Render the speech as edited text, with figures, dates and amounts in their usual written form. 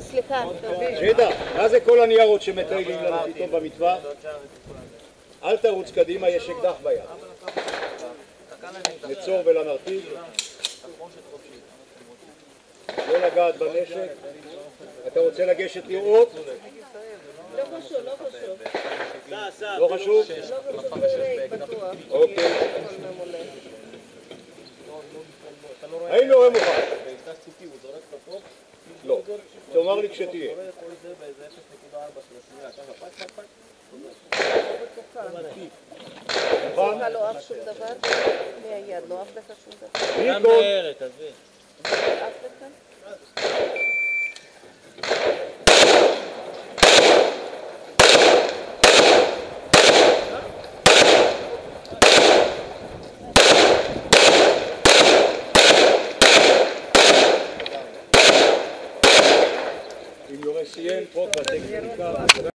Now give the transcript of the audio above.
סליחה. שידע, מה זה כל הניירות שמטיילים לנו פתאום במטווח? אל תרוץ קדימה, יש אקדח ביד. לצור ולנרתיק. לא לגעת בנשק. אתה רוצה לגשת לראות? לא חשוב, לא חשוב. לא חשוב? לא חשוב, זה בטוח. אוקיי. האם יורה מוכן? לא. תאמר לי כשתהיה. מוכן? לא אף שום דבר? מהיד, לא אף לך שום דבר? גם מהרת, עזבי. אף לך? אם יורה סיים, פה בטקסטיקה.